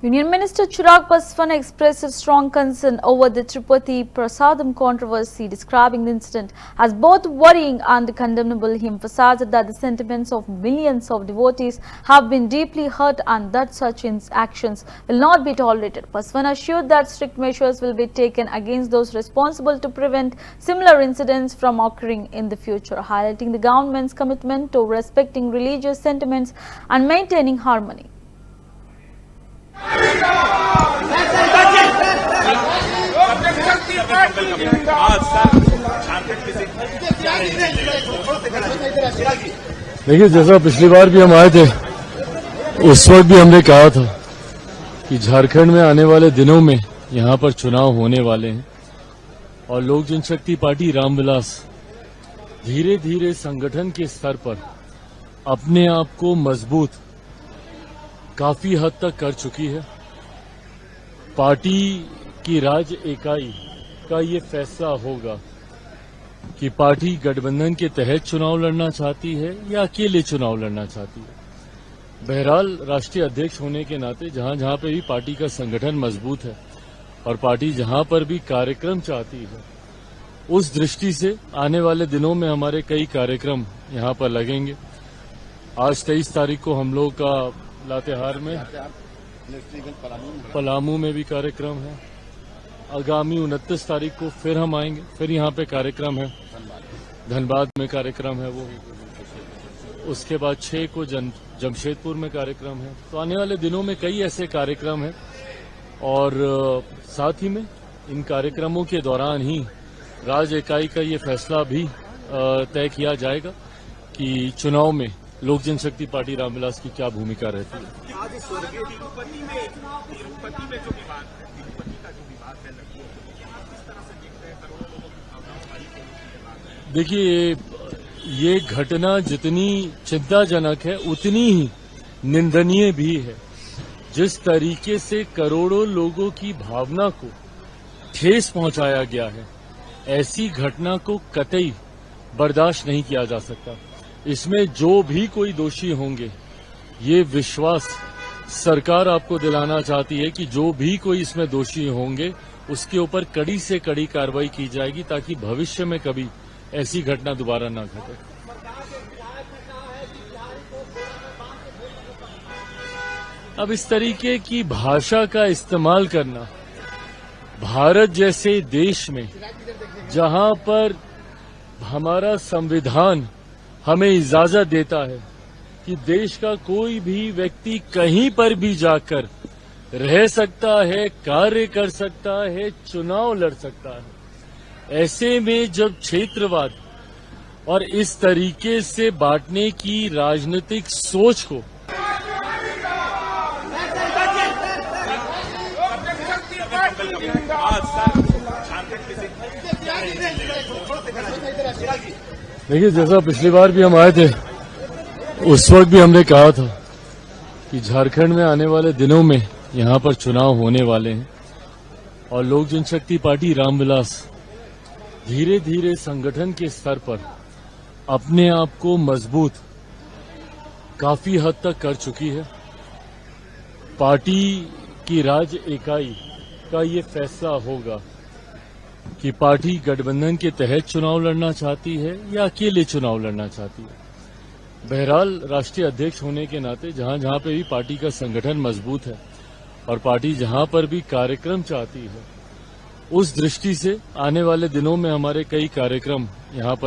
Union Minister Chirag Paswan expressed strong concern over the Tirupati Prasadam controversy, describing the incident as both worrying and condemnable. He emphasized that the sentiments of millions of devotees have been deeply hurt and that such actions will not be tolerated. Paswan assured that strict measures will be taken against those responsible to prevent similar incidents from occurring in the future, highlighting the government's commitment to respecting religious sentiments and maintaining harmony. देखिए, जैसा पिछली बार भी हम आए थे उस वक्त भी हमने कहा था कि झारखंड में आने वाले दिनों में यहां पर चुनाव होने वाले हैं और लोक जनशक्ति पार्टी रामविलास धीरे धीरे संगठन के स्तर पर अपने आप को मजबूत काफी हद तक कर चुकी है। पार्टी की राज्य इकाई का ये फैसला होगा कि पार्टी गठबंधन के तहत चुनाव लड़ना चाहती है या अकेले चुनाव लड़ना चाहती है। बहरहाल राष्ट्रीय अध्यक्ष होने के नाते जहां जहां पे भी पार्टी का संगठन मजबूत है और पार्टी जहां पर भी कार्यक्रम चाहती है, उस दृष्टि से आने वाले दिनों में हमारे कई कार्यक्रम यहां पर लगेंगे। आज 23 तारीख को हम लोग का लातेहार में, पलामू में भी कार्यक्रम है। आगामी 29 तारीख को फिर हम आएंगे, फिर यहाँ पे कार्यक्रम है। धनबाद में कार्यक्रम है वो। उसके बाद 6 को जमशेदपुर में कार्यक्रम है। तो आने वाले दिनों में कई ऐसे कार्यक्रम हैं और साथ ही में इन कार्यक्रमों के दौरान ही राज्य इकाई का ये फैसला भी तय किया जाएगा कि चुनाव में लोक जनशक्ति पार्टी रामविलास की क्या भूमिका रहती है। आज स्वर्गीय तिरुपति में जो विवाद है, तिरुपति का जो विवाद है, किस तरह से देखते हैं करोड़ों लोगों की भावनाओं वाली। देखिए, ये घटना जितनी चिंताजनक है उतनी ही निंदनीय भी है। जिस तरीके से करोड़ों लोगों की भावना को ठेस पहुंचाया गया है, ऐसी घटना को कतई बर्दाश्त नहीं किया जा सकता। इसमें जो भी कोई दोषी होंगे, ये विश्वास सरकार आपको दिलाना चाहती है कि जो भी कोई इसमें दोषी होंगे उसके ऊपर कड़ी से कड़ी कार्रवाई की जाएगी ताकि भविष्य में कभी ऐसी घटना दोबारा न घटे। अब इस तरीके की भाषा का इस्तेमाल करना भारत जैसे देश में, जहां पर हमारा संविधान हमें इजाजत देता है कि देश का कोई भी व्यक्ति कहीं पर भी जाकर रह सकता है, कार्य कर सकता है, चुनाव लड़ सकता है, ऐसे में जब क्षेत्रवाद और इस तरीके से बांटने की राजनीतिक सोच को देखिए, जैसा पिछली बार भी हम आए थे उस वक्त भी हमने कहा था कि झारखंड में आने वाले दिनों में यहां पर चुनाव होने वाले हैं और लोक जनशक्ति पार्टी रामविलास धीरे धीरे संगठन के स्तर पर अपने आप को मजबूत काफी हद तक कर चुकी है। पार्टी की राज्य इकाई का ये फैसला होगा कि पार्टी गठबंधन के तहत चुनाव लड़ना चाहती है या अकेले चुनाव लड़ना चाहती है। बहरहाल राष्ट्रीय अध्यक्ष होने के नाते जहां जहां पे भी पार्टी का संगठन मजबूत है और पार्टी जहां पर भी कार्यक्रम चाहती है, उस दृष्टि से आने वाले दिनों में हमारे कई कार्यक्रम यहां पर